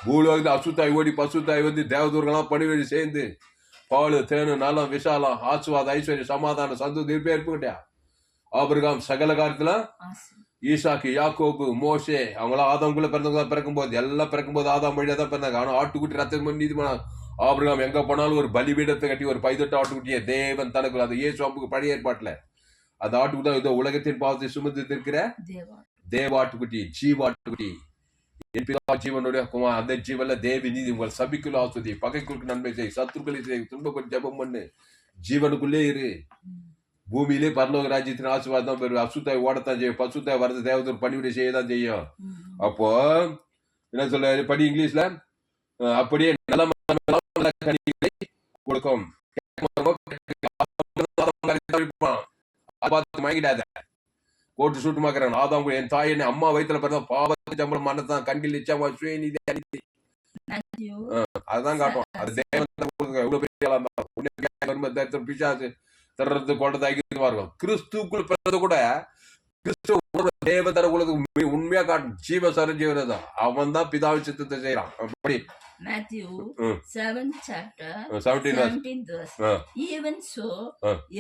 பூலோகத்துல அசுத்தாய் ஓடி பசுத்தாய் வந்து தேவதூர்கள்லாம் பணிவெளி சேர்ந்து பாலு, தேனு, நலம், விஷாலம், ஆசுவாத, ஐஸ்வர்யம், சமாதானம், சந்தோஷம் இருப்பே இருப்புக்கிட்டா. ஆபிரகாம் சகல காலத்துல, ஈசாக்கு, யாக்கோபு, மோசே அவங்களாம் ஆதாம்குள்ள பிறந்தவங்க பிறக்கும்போது எல்லாம் பிறக்கும்போது ஆதாம் வழியா தான் பிறந்தாங்க. ஆனா ஆட்டுக்குட்டி ரத்தம் பண்ணி இது பண்ண ஆபிரகாம் எங்க போனாலும் ஒரு பலிபீடத்தை கட்டி ஒரு 18 ஆட்டுக்குட்டிய தேவன் தனக்கு அந்த இயேசுவுக்கு பழைய ஏற்பாட்டுல அந்த ஆட்டுக்குட்டி தான் இதோ உலகத்தின் பாவத்தை சுமந்து இருக்கிற தேவாட்டுக்குட்டி, ஜீவாட்டுக்குட்டி, என் பிதா ஜீவனுடைய குமார். அந்த ஜீவன்ல தேவி நீதி உங்கள் சபிக்குள்ள ஆஸ்வதி, பகைக்குழுக்கு நன்மை செய், சத்துருக்களை செய், துன்பப்பட்டு ஜபம் பண்ணு, ஜீவனுக்குள்ளே இரு. பூமியிலே பரலோக ராஜ்யத்தின் ஆசீர்வாதம் பெறும். அசுத்தாய் ஓடத்தான் செய்யும், பசுத்தாய் வரது தேவதூர் பணிவிடை செய்யதான் செய்யும். அப்போ என்ன சொல்ல படி இங்கிலீஷ்ல? அப்படியே நல்ல கனிகளை கொடுக்கும். வாங்கிடாத கோட்டு சூட்டு மாக்குறான். ஆதாம் என் தாய் என்ன அம்மா வயிற்றுல பிறந்த பாவத்தை சம்பளம் மன்னதான் கண்கள் நிச்சயமா சுயநிதி அளித்து அதுதான் காட்டும். அது தேவன் பிசாசு தர்றது கொண்டதாகி இருக்கும். கிறிஸ்துக்குள் பிறந்த கூட கிறிஸ்துவ தேவதர உலகம் உண்மையா காட்டும். ஜீவசார ஜீவனதான் அவன் தான் பிதாவி சித்தத்தை செய்யறான். அப்படி Matthew 7th chapter 17th verse. Even so,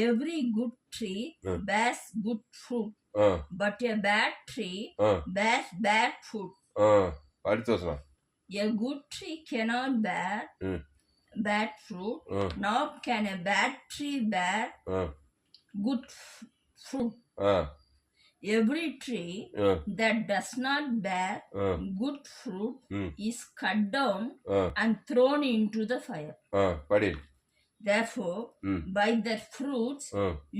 every good tree bears good fruit, but a bad tree bears bad fruit. அடுத்து வசனம். A good tree cannot bear bad fruit, nor can a bad tree bear good fruit. Every tree that does not bear good fruit is cut down and thrown into the fire. Therefore, by their fruits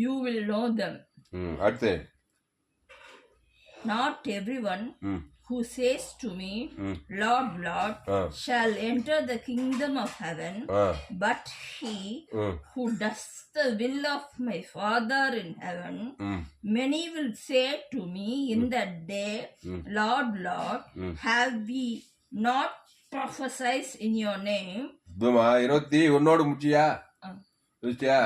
you will know them. Not everyone who says to me, Lord, Lord, shall enter the kingdom of heaven, but he who does the will of my Father in heaven. Many will say to me in that day, Lord, Lord, have we not prophesied in your name? உன்னோடு முச்சியா ருச்சியா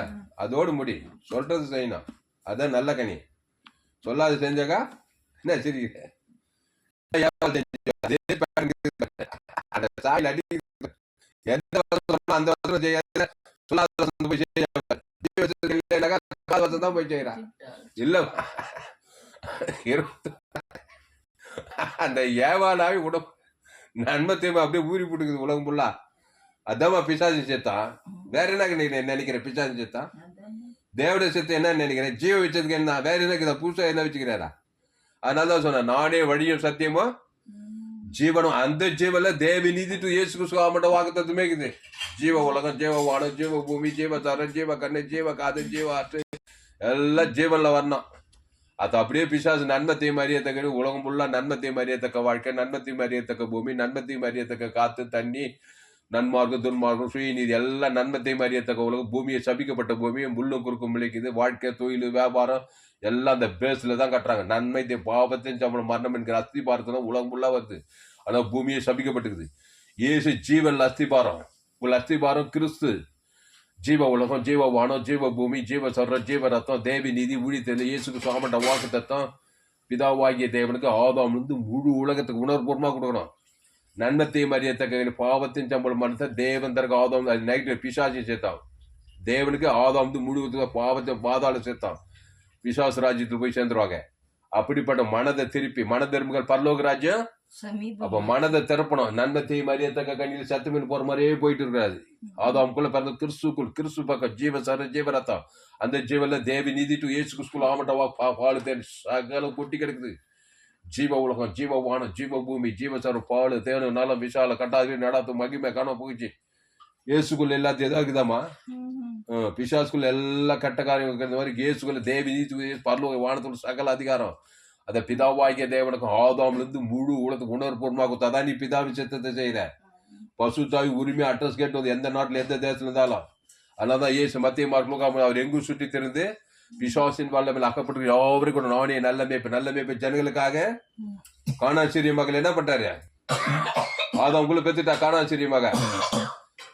அதோடு முடி சொல்றது செய்யணும். அதான் நல்ல கனி. சொல்லாது செஞ்சாக்கா என்ன சரி இல்ல அந்த ஏவாளாவே உடம்பு நன்மத்தையும் அப்படியே ஊறி போட்டுக்குது உலகம் ஃபுல்லா. அதான் பிசாசு சேர்த்தான். வேற என்ன நினைக்கிறேன்? பிசாசு சேர்த்தான். தேவடைய சேர்த்து என்ன நினைக்கிறேன்? ஜீவ வச்சதுக்கு என்ன வேற என்ன புதுசா என்ன வச்சுக்கிறாரா? அதனாலதான் சொன்ன நானே வழியும் சத்தியமும் ஜீவனும். அந்த ஜீவன்ல தேவி நீதி டு இயேசு கிறிஸ்து மட்டும் வாக்குத்தத்தமே இருக்குது. ஜீவ உலகம், ஜீவ வானம், ஜீவ பூமி, ஜீவ தரம், ஜீவ கண்ணு, ஜீவ காது, ஜீவ ஆற்று எல்லாம் ஜீவன்ல வரணும். அது அப்படியே பிசாசு நன்மத்தையும் அறியத்தக்க உலகம் ஃபுல்லா நன்மத்தையும் அறியத்தக்க வாழ்க்கை, நன்மத்தையும் அறியத்தக்க பூமி, நன்மத்தையும் அறியத்தக்க காத்து, தண்ணி, நன்மார்க்கம், துன்மார்க்கம், சுயநீதி எல்லாம் நன்மத்தையும் அறியத்தக்க உலகம். பூமியை சபிக்கப்பட்ட பூமியை முள்ளும் குறுக்கும் விளைக்குது. வாழ்க்கை, தொழில், வியாபாரம் எல்லாம் அந்த பேஸ்ல தான் கட்டுறாங்க. நன்மை பாவத்தின் சம்பளம் மரணம் என்கிற அஸ்தி பார்த்தோம்னா உலகம் ஃபுல்லா வருது. ஆனா பூமியை சபிக்கப்பட்டுக்குது. இயேசு ஜீவன் அஸ்திபாரம். உங்கள் அஸ்திபாரம் கிறிஸ்து. ஜீவ உலகம், ஜீவ வானம், ஜீவ பூமி, ஜீவ சொல்ற, ஜீவ ரத்தம், தேவி நீதி, ஊழியத்தில் இயேசுக்கு சாமண்ட வாக்கு தத்தம் பிதாவாகிய தேவனுக்கு ஆதாம் இருந்து முழு உலகத்துக்கு உணர்வுபூர்வமாக கொடுக்கணும். நன்மத்தையும் அறியத்தக்க பாவத்தின் சம்பளம் மனத்தை தேவன் தனக்கு ஆதாம் நைட்டு பிசாசையும் சேர்த்தான். தேவனுக்கு ஆதாம் வந்து முழு பாவத்தை பாதாளம் சேர்த்தான். பிசாசு ராஜ்யத்தில் போய் சேர்ந்துருவாங்க. அப்படிப்பட்ட மனதை திருப்பி மன தர்மங்கள் பரலோக ராஜ்யம். அப்ப மனதை திறப்பணும். நன்மத்தையும் அறியத்தக்க கண்ணியில் சத்துமின் போற மாதிரியே போயிட்டு இருக்காது. ஆதாமுக்குள்ள பிறந்த கிறிஸ்து பக்கம் ஜீவ சர ஜீவரத்தம். அந்த ஜீவன்ல தேவி நீதி டு இயேசு கிறிஸ்துக்குள்ள ஆமட்டவா பாலு தேன் சகலம் கொட்டி கிடக்குது. ஜீவ உலகம், ஜீவ வானம், ஜீவ பூமி, ஜீவசரம், பாலு தேனு நலம் விசால கட்டாது நடாத்து மகிமை காண போயிடுச்சு. இயேசுக்குள்ள எல்லாத்தையும் எதாக்குதாமா? பிசாசுக்குள்ள எல்லா கட்ட காரியம் இருக்கிற மாதிரி இயேசுக்குள்ள தேவி நீதி பரலோக வானத்துள்ள சகல அதிகாரம். அதை பிதாவாகிய தேவனுக்கு ஆதாம்ல இருந்து முழு உலகத்துக்கு உணர்வுபூர்வமாக கொடுத்தாதான் நீ பிதாவின் சித்தத்தை செய்யற. பசுத்தாவி உரிமை அட்ரஸ் கேட்டு வந்து எந்த நாட்டுல எந்த தேசத்துல இருந்தாலும். அதனாலதான் இயேசு மத்திய மார்க் அவர் எங்கும் சுற்றி திருந்து பிசாசின் வல்லமையில் அகப்பட்டு யாவரும் கூட நானே நல்ல மேய்ப்பு ஜனங்களுக்காக காணாசிரிய மகள் என்ன பண்றாரு? ஆதாமுக்குள்ள பெத்துட்டா காணாசிரிய மக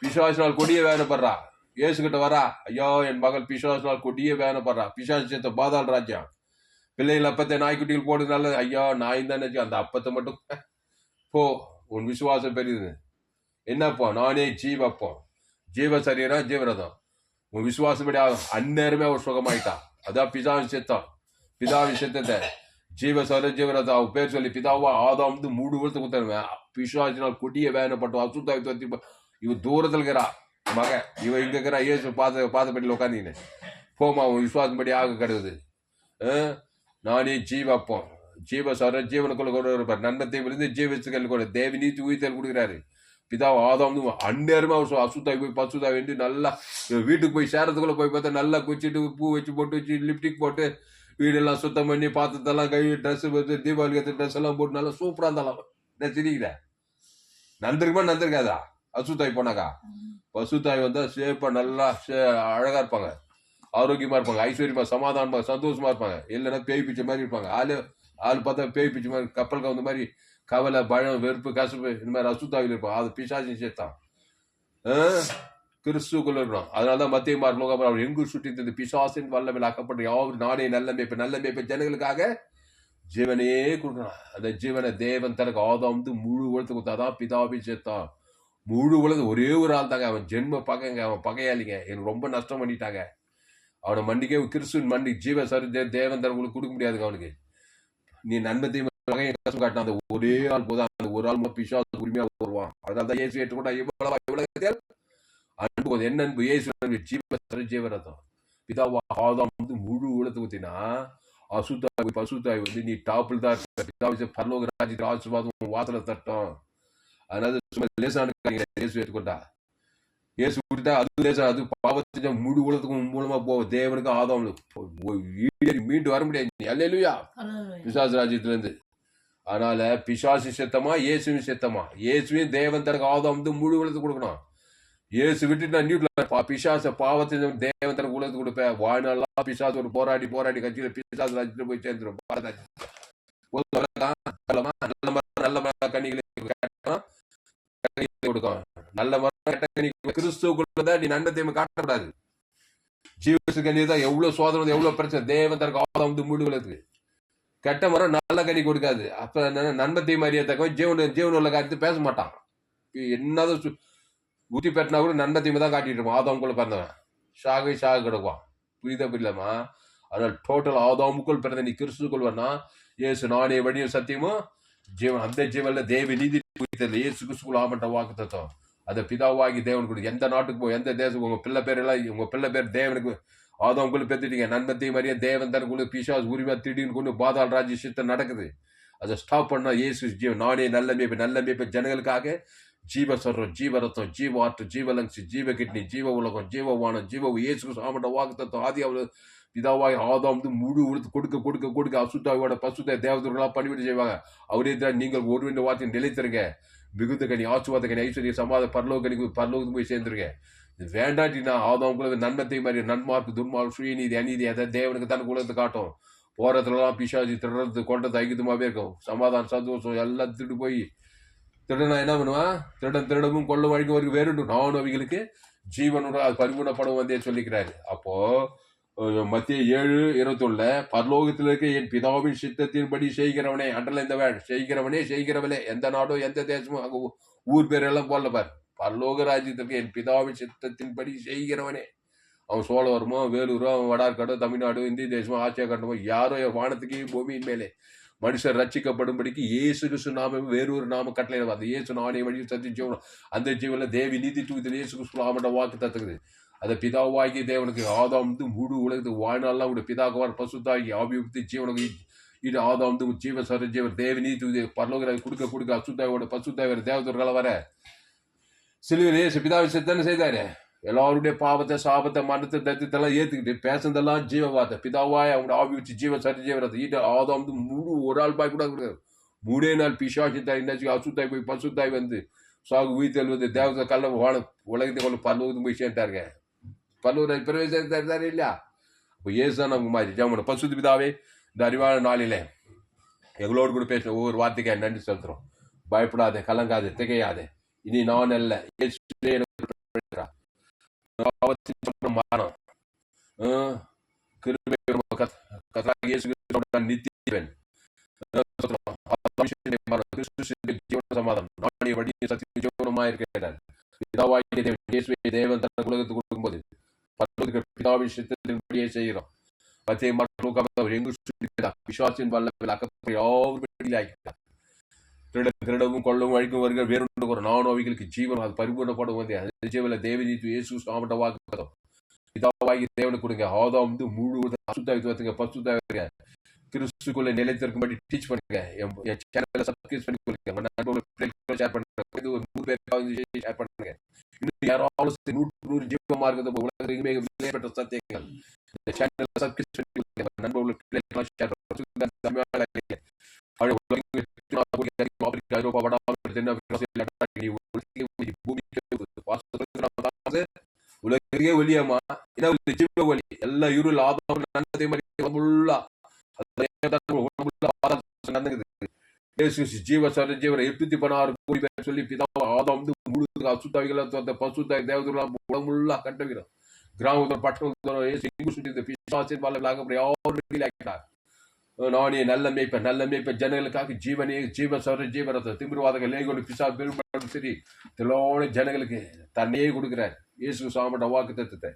பிசாசினால் கொடிய வேதனைப்படுறா. இயேசு கிட்ட வரா, ஐயோ என் மகள் பிசாசினால் கொடிய வேதனைப்படுறா. பிசாசு சேர்த்த பாதாள ராஜ்யம். பிள்ளைகள் அப்பத்தை நாய்க்குட்டிகள் போடுறது நல்லது. ஐயா நாய் தானே, அந்த அப்பத்தை மட்டும் போ, உன் விசுவாசம் பெரியது. என்னப்போ? நானே ஜீவப்போம், ஜீவ சரீரம், ஜீவரதம். உன் விசுவாசப்படி ஆகும். அந்நேரமே அவர் சுகமாயிட்டான். அதான் பிதாவின் சித்தம். பிதாவின் சித்தத்தை ஜீவ சர ஜீவரதம் அவ பேர் சொல்லி பிதாவா ஆதாம் வந்து மூடு வருத்து குத்துருவேன். பிசாசினால் கொடிய வேதனைப்பட்டோம். அசுத்தாவி இவ தூரத்துல இருக்கிறா மக, இவ இங்க இருக்கிறா. இயேசு பாதப்படியில் உட்காந்தீங்க. போமா, உன் விசுவாசம் படி ஆக கிடையாது. நானே ஜீவப்போம், ஜீவ சர ஜீவனுக்குள்ள கொண்டு இருப்பார். நன்மத்தை விழுந்து ஜீவத்துக்கள் கூட தேவி நீதி உயிர்த்தல் கொடுக்குறாரு. பிதா ஆதாம் அந்நேரமே அவர் அசுத்தாய் போய் பசுத்தாய் வேண்டி நல்லா வீட்டுக்கு போய் சேரத்துக்குள்ள போய் பார்த்தா நல்லா குச்சிட்டு பூ வச்சு போட்டு வச்சு லிப்டிக் போட்டு வீடெல்லாம் சுத்தம் பண்ணி பாத்திரத்தெல்லாம் கழுவி ட்ரெஸ் போட்டு தீபாவளி ட்ரெஸ் எல்லாம் போட்டு நல்லா சூப்பரா இருந்தாலும் நான் சிரிக்கிற. நந்திருக்காதா அசுத்தாய் போனாக்கா? பசுத்தாய் வந்தா சேப்பா நல்லா அழகா இருப்பாங்க, ஆரோக்கியமா இருப்பாங்க, ஐஸ்வர்யமா சமாதானமா சந்தோஷமா இருப்பாங்க. இல்லைன்னா பேய் பிச்சை மாதிரி இருப்பாங்க. ஆள் பார்த்தா பேய் பிச்சை மாதிரி கப்பல் கவுந்த மாதிரி கவலை பழம் வெறுப்பு கசப்பு இந்த மாதிரி அசுத்தாவில் இருப்பான். அது பிசாசின் சேர்த்தான். கிறிஸ்துக்குள்ள இருக்கணும். அதனாலதான் மத்திய மார்க் அவர் எங்கு சுற்றி பிசாசின் வல்லமையில் ஆக்கப்பட்டு யாவது நானே நல்ல மேய்ப்பு ஜனங்களுக்காக ஜீவனையே கொடுக்கணும். அந்த ஜீவனை தேவன் தனக்கு ஆதாம் வந்து முழு உலகத்துக்கு கொடுத்தாதான் பிதாவின் சேர்த்தான். முழு உலகம் ஒரே ஒரு ஆள் தாங்க. அவன் ஜென்ம பகைங்க, அவன் பகையாளிங்க. எனக்கு ரொம்ப நஷ்டம் பண்ணிட்டாங்க. அவனை மண்டிக்கே கிறிஸ்துவின் மண்டி ஜீவ சரி தேவன் தனக்கு கொடுக்க முடியாதுங்க. அவனுக்கு நீ நன்மத்தையும் காட்டினா அந்த ஒரே ஆள் போதும். அந்த ஒரு ஆள் பிசாசு உரிமையா வருவான். அதனாலதான் இயேசு ஏற்றுக்கொண்டா இவ்வளவு அன்பு போது. என்ன அன்பு? இயேசு ஜீவ சரி ஜீவரத்தம். பிதாவா ஆதாம் வந்து முழு உலகத்துக்கு ஊத்தினா அசுத்தாய் பசுத்தாய் வந்து நீ டாப்பில் தான் இருக்க. பிதாவி பரலோக ராஜ்யத்தில் ஆசீர்வாதம் வாசல தட்டம். அதனால சும்மா லேசான இயேசு ஏற்றுக்கொண்டா. இயேசு விட்டா அது லேசா, அது பாவத்தை முழு உலகத்துக்கும் மூலமா போவோம். தேவனுக்கு ஆதாம் மீண்டு வர முடியாது. அல்லேலூயா பிசாசு ராஜ்யத்துல இருந்து. அதனால பிசாசு செத்தமா இயேசுவின் செத்தமா? இயேசுவின் தேவன் தனக்கு ஆதாம் வந்து முழு உலகத்துக்கு கொடுக்கணும். இயேசு விட்டுட்டு நான் நியூட்ல பிசாச பாவத்தை தேவன் தனக்கு உலகத்துக்கு கொடுப்பேன். வாழ்நாளெல்லாம் பிசாசு ஒரு போராடி கட்சியில பிசாசு ராஜ்யத்துல போய் சேர்ந்துடும். நல்ல கண்ணிகளை கொடுக்கும். நல்ல கிறிஸ்துக்குள்ளதான் நீ நன்மத்தை காட்டக்கூடாது. ஜீவசு கண்ணி தான் எவ்வளவு சோதனை எவ்வளவு பிரச்சனை. தேவன் தனக்கு ஆதாம் வந்து முழு உலகத்துக்கு. கெட்ட மரம் நல்ல கனி கொடுக்காது. அப்ப நன்மத்தை மாதிரியே ஜீவன் உள்ள காரியத்தை பேச மாட்டான். என்னதான் ஊத்தி பெட்டினா கூட நன்மத்தையுமே தான் காட்டிட்டு இருப்பான். ஆதாமுக்குள்ள பிறந்தவன் ஷாக கிடக்குவான். புரியலாமா? அதனால டோட்டல் ஆதாமுக்குள் பிறந்த நீ கிறிஸ்துக்குள் வரனா இயேசு நானே வழியும் சத்தியமும் ஜீவன். அந்த ஜீவன்ல தேவ நீதி இயேசு கிறிஸ்துக்குள் ஆமட்ட வாக்கு தத்துவம். அந்த பிதாவாகி தேவன் கூட எந்த நாட்டுக்கு போய் எந்த தேசம் உங்க பிள்ளை பேர் தேவனுக்கு ஆதாமுக்குள்ள பெற்றுட்டீங்க. நன்மத்தையும் மாதிரியே தேவன் தனக்குள்ள பிசாசு உரிமை திடீர்னு கொண்டு பாதாள ராஜ்ய சித்தம் நடக்குது. அதை ஸ்டாப் பண்ணா இயேசு ஜீவன் நானே நல்ல மேய்ப்பு ஜனங்களுக்காக ஜீவ சொல்றோம், ஜீவரத்தம், ஜீவ ஆற்று, ஜீவ லங்ஸ், ஜீவ கிட்னி, ஜீவ உலகம், ஜீவ வானம், ஜீவ இயேசு ஆமட்ட வாக்கு தத்துவம். ஆதி அவள் பிதாவாய் ஆதாம் வந்து முழு உழுத்து கொடுக்க அசுத்தாவோட பசுத்த தேவதர்களா பணிவிட்டு செய்வாங்க. அவரே தான் நீங்கள் ஒருவன் வார்த்தை நிலைத்திருங்க. மிகுந்த கனி, ஆசுவாத கனி, ஐஸ்வர்ய சமாத பரலோகத்துக்கு போய் சேர்ந்துருங்க. இது வேண்டாட்டினா ஆதாமுக்குள்ள நன்மத்தை மாதிரி நன்மார்க்கு துன்மார்க்கு சுயநீதி அநீதி அதை தேவனுக்கு தனக்கு உலகத்தை காட்டும். போறதுலாம் பிசாசி திருறது கொண்டது ஐக்கியமாவே இருக்கும். சமாதானம் சந்தோஷம் எல்லாம் திருட்டு போய் திருடனா என்ன பண்ணுவான்? திருடவும் கொள்ளும் வழிக்கும் வரைக்கும் வேறுண்டு நானும் அவைகளுக்கு ஜீவனோட அது பரிபூர்ணப்படும் வந்தே சொல்லிக்கிறாரு. அப்போ மத்திய 7:21 பரலோகத்தில் இருக்க என் பிதாவின் சித்தத்தின்படி செய்கிறவனே, அன்றல இந்த வேள் செய்கிறவனே செய்கிறவளே, எந்த நாடோ எந்த தேசமும் அங்க ஊர் பேரெல்லாம் போடல பார். பரலோக ராஜ்யத்திற்கு என் பிதாவின் சித்தத்தின்படி செய்கிறவனே. அவன் சோழவரமோ வேலூரோ அவன் வடார்காடோ தமிழ்நாடு இந்திய தேசமோ ஆசியா கண்டமோ யாரோ வானத்துக்கு பூமியின் மேலே மனுஷர் ரட்சிக்கப்படும்படிக்கு இயேசு கிறிஸ்து நாமம் வேறொரு நாம கட்டளை அந்த இயேசு நானே வழி சத்திய ஜீவனம் அந்த ஜீவனில் தேவி நீதி தூக்கத்தில் இயேசு கிறிஸ்து நாம வாக்கு தத்துக்குது. அந்த பிதாவாகி தேவனுக்கு ஆதாம் முழு உலகத்துக்கு வாழ்நாள்லாம் உடைய பிதாக்குவார் பசுத்தாகி ஆபியுக்தி ஜீவனுக்கு இது ஆதாம் ஜீவ சர ஜீவர் தேவி நீதி தூதி பரலோக கொடுக்க அசுத்தாவோட பசுத்தாவர் தேவதூர்களை வர சிலுவையில் இயேசு பிதாவை சித்தனை செய்தாரு. எல்லாருடைய பாவத்தை சாபத்தை மனத்தை தத்துத்தெல்லாம் ஏத்துக்கிட்டு பேசுனதெல்லாம் ஜீவவாத பிதாவாய் அவங்க ஆவி வச்சு ஜீவ சரி ஜீவரத்தை ஈட்ட ஆதாம் முழு ஒரு ஆள் பாய் கூட கொடுக்காது. 3 நாள் பிசாசி தாய் என்னாச்சு அசுத்தாய் போய் பசுத்தாய் வந்து சாகு உயிர்த்தல் வந்து தேவத்தை கல்ல வாழ உலகத்தை கொண்டு பல்லூருக்கு போய் சேர்ந்தாருங்க. பல்லூர் பிரவேசாரு இல்லையா? அப்போ ஏசுதான் நமக்கு மாதிரி ஜாமன் பசுத்து பிதாவே இந்த அறிவான நாளில எங்களோடு கூட பேச ஒவ்வொரு வார்த்தைக்காக நன்றி செலுத்துறோம். பயப்படாதே, கலங்காதே, திகையாதே. இனி நான் அல்ல மரணம் நித்தியவன் சமாதானம் தேவன் தன் உலகத்துக்கு கொடுக்கும்போது பிதாவின் சித்தத்தின்படியே செய்கிறோம். விசுவாசின் திருடவும் கொள்ளவும் அழிக்கும் வருகிற வேறு ஒரு நானும் அவைகளுக்கு ஜீவன் அது பரிபூர்ணப்படும் வந்து அந்த ஜீவன தேவனீத்து இயேசு சாமட்ட வாக்கு பிதாவாகி தேவனுக்கு கொடுங்க. ஆதாம் முழு அசுத்தாவித்துவத்துங்க பசுத்தாவிங்க கிறிஸ்துக்குள்ள நிலைத்திருக்கும்படி டீச் பண்ணுங்க. என் சேனலை சப்ஸ்கிரைப் பண்ணி கொடுங்க. ஷேர் பண்ணுங்க. ஒரு 100 பேருக்கு ஷேர் பண்ணுங்க. இன்னும் யாராவது 100 ஜீவமா இருக்கிறது உலக பெற்ற சத்தியங்கள் இந்த சேனலை சப்ஸ்கிரைப் பண்ணி கொடுங்க. நண்பர்களுக்கு ஷேர் பண்ணுங்க. ஐரோப்பா உலகே ஒலியமா ஒலி எல்லா இருள் ஆதாம் ஜீவ சர ஜீவரை 816 கோடி பேர் சொல்லி பிதா ஆதாம் முழு அசுத்தாவிகளை பசுத்தாய் தேவதெல்லாம் உடம்புள்ளா கட்டுகிறோம். கிராமத்தில் பட்டணம் நானே நல்ல மேய்ப்ப ஜனங்களுக்காக ஜீவனே ஜீவ சர ஜீவரத்தை திமிர்வாதங்கள் லேகொண்டு பிசா பெரும் சரி திலோன ஜனங்களுக்கு தன்னையே கொடுக்கிறார். இயேசு சாமட்ட வாக்கு தத்துவத்தை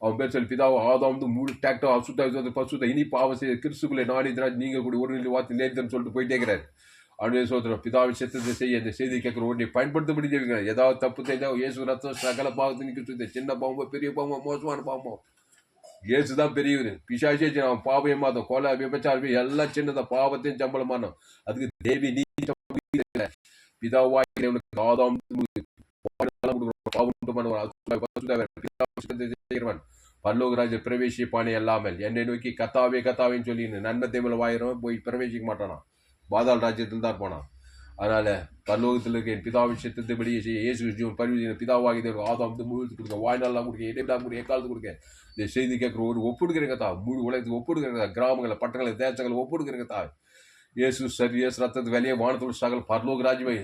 அவன் பேர் சொல்லி பிதாவை ஆதாம் முழு டிராக்டர் அசுத்த பசுத்த இனி பாவம் செய்ய கிறிஸ்துக்குள்ளே நாடிந்திராஜ் நீங்க கூட ஒரு வார்த்தை நேர்த்தன்னு சொல்லிட்டு போயிட்டே இருக்கிறார். அவனுடைய சோதரம் பிதாவின் சித்தத்தை செய்ய இந்த செய்தி கேட்கிற உடனே பயன்படுத்தப்படி தெரிவிக்கிறார். ஏதாவது தப்பு செய்தால் இயேசு ரத்தம் சகல பாவத்தை நீக்கி சின்ன பாவமோ பெரிய பாவமோ மோசமான பாவமோ இயேசுதான் பெரியவர். பிசாசே அவன் பாவம் ஏமாதம் கொலை விபச்சாரம் எல்லாம் சின்னதா பாவத்தையும் சம்பளமானோம். அதுக்கு தேவி நீ பிதாவாய் ஆதாம் பரலோகராஜ பிரவேசிய பானை அல்லாமல் என்னை நோக்கி கத்தாவே கத்தாவேன்னு சொல்லி நன்மை தேமல வாயிரம் போய் பிரவேசிக்க மாட்டானா, பாதாள் ராஜ்யத்தில் தான் போனான். அதனால பரலோகத்தில் இருக்க என் பிதாவின் சித்தத்தின்படியே செய்ய இயேசு பரிவு பிதாவாகி ஆதாம் முழுத்து கொடுக்க வாய்நாள்லாம் கொடுக்க இடைவிடாம கொடுக்க எக்காலத்து கொடுக்க இந்த செய்தி கேட்குற ஒரு ஒப்புடுக்கிறங்க தா முழு உலகத்துக்கு ஒப்புடுக்கிறங்க கிராமங்களை பட்டங்களை தேசங்களை ஒப்புடுக்கிறங்க தா இயேசு சரி இயேசு ரத்தத்து வெளியே வானத்தோடு சகல பரலோக ராஜ்யமே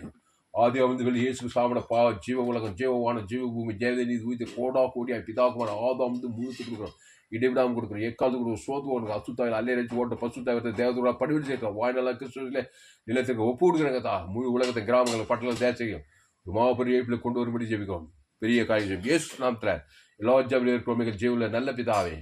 ஆதி வெளியே இயேசு சாமன ஜீவ உலகம் ஜீவவான ஜீவபூமி ஜெயதனி ஊற்றி கோடா கோடியா பிதாக்குமான ஆதாம் முழுத்து கொடுக்குறோம் இடைவிடாம கொடுக்குறோம் எக்காலத்து கொடுக்குறோம் சோத்து ஓடுங்க அசுத்தாயில் அல்லே ரச்சு ஓட்ட பசுத்தாயத்தை தேவதூரா படிவிட்டு சேர்க்கிறோம் வாய்நாளாக கிறிஸ்துவிலே நிலத்திற்கு ஒப்பு கொடுக்குறாங்க தா முழு உலகத்தை கிராமங்களை பட்டணம் தேசையும் மாபெரிய ஏப்பில் கொண்டு வரும்படி ஜெபிக்கிறோம். பெரிய காரியம் இயேசு நாமத்துல எல்லா ஜபிலும் இருக்கிறோம் ஜீவில் நல்ல பிதாவே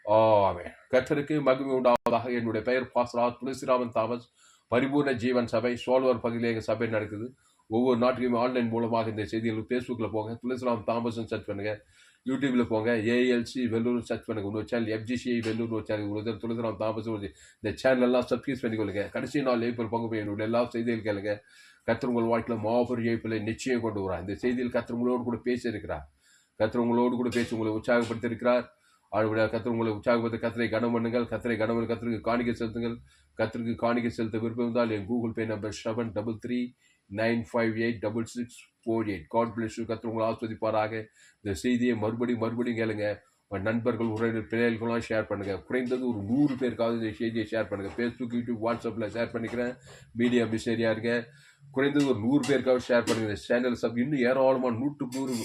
ஆமென். கர்த்தருக்கு மகிமை உண்டாவதாக. என்னுடைய பெயர் பாஸ்டர் துளசிராமன் தாமஸ். பரிபூர்ண ஜீவன் சபை சோல்வர் பகுதியில் எங்கள் சபை நடக்குது. ஒவ்வொரு நாட்டுக்குமே ஆன்லைன் மூலமாக இந்த செய்திகள் ஃபேஸ்புக்கில் போங்க, துளசிராம் தாமஸ்ன்னு சர்ச் பண்ணுங்க. யூடியூப்பில் போங்க, ஏஎல்சி வெள்ளூர் சர்ச் பண்ணுங்க. இன்னொரு சேனல் எஃப்ஜிசிஐ வெள்ளூர் ஒரு சேனல் துளசிராம் தாமஸ். இந்த சேனல் எல்லாம் சப்ஸ்கிரைப் பண்ணிக்கொள்ளுங்க. கடைசி நாள் ஏப்ரல் பங்கு போய் என்னுடைய எல்லா செய்திகள் கேளுங்க. கர்த்தர் உங்கள் வாழ்க்கையில் மாபெரும் ஏய்ப்பில் நிச்சயம் கொண்டு வரார். இந்த செய்தியில் கர்த்தர் உங்களோடு கூட பேசியிருக்கிறார். கர்த்தர் உங்களோடு கூட பேசி உங்களை உற்சாகப்படுத்தியிருக்கிறார். கர்த்தர் உங்களை உற்சாகப்படுத்த கர்த்தரை கனம் பண்ணுங்கள். கர்த்தரை கனம் பண்ணி கர்த்தருக்கு காணிக்கை செலுத்துங்கள். கர்த்தருக்கு காணிக்கை செலுத்த விருப்பம் இருந்தால் என் Google Pay number 7339586648. God bless you. கர்த்தர் உங்களை ஆஸ்வதிப்பாராக. இந்த செய்தியை மறுபடியும் கேளுங்க. உங்கள் நண்பர்கள் உறவினர் பிள்ளைகளுக்கெல்லாம் ஷேர் பண்ணுங்கள். குறைந்தது ஒரு 100 பேருக்காவது இந்த செய்தியை ஷேர் பண்ணுங்கள். ஃபேஸ்புக், யூடியூப், வாட்ஸ்அப்பில் ஷேர் பண்ணிக்கிறேன். மீடியா மிஷேரியாக இருக்கேன். குறைந்தது ஒரு 100 பேருக்காவது ஷேர் பண்ணுங்கள். இந்த சேனல் இன்னும் ஏராளமான 100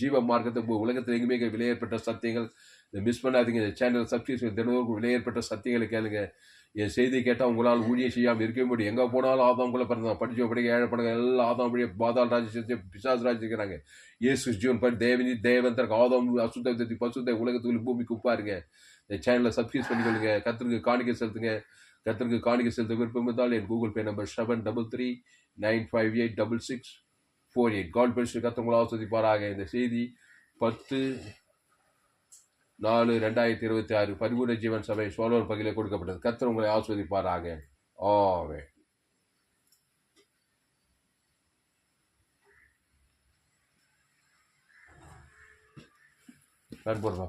ஜீவ மார்க்கத்தை உலகத்தில் எங்குமே விலையேற்பட்ட சத்தியங்கள் இதை மிஸ் பண்ணாதீங்க. இந்த சேனல் சப்ஸ்கிரிப்ஷன் தினமும் விலையேற்பட்ட சத்தியங்களை கேளுங்க. என் செய்தி கேட்டால் உங்களால் ஊழியம் செய்யாமல் இருக்க முடியும். எங்கே போனாலும் ஆதாம்குள்ளே பிறந்தான். படிச்ச படிக்க ஏழை படங்க எல்லாம் ஆதாம் படிய பாதாள் ராஜ்யம் பிசாஸ் ராஜ் இருக்கிறாங்க. இயேசு ஜீவன் படி தேவன் தனக்கு ஆதாம் அசுத்தத்தை பசுத்தை உலகத்துக்கு பூமிக்கு உப்பாருங்க. இந்த சேனலை சப்ஸ்கிரைப் பண்ணிக்கொள்ளுங்க. கர்த்தருக்கு காணிக்கை செலுத்துங்க. கர்த்தருக்கு காணிக்கை செலுத்த விருப்பம் இருந்தால் என் Google Pay number 7339586648. God bless you. கர்த்தர் உங்களை ஆசீர்வதிப்பாராக. இந்த செய்தி 10/4/2026 பரிபூர்ண ஜீவன் சபை சோழர் பகுதியில் கொடுக்கப்பட்டது. கர்த்தர் உங்களை ஆசீர்வதிப்பாராக. ஆமென். பயன்படுமா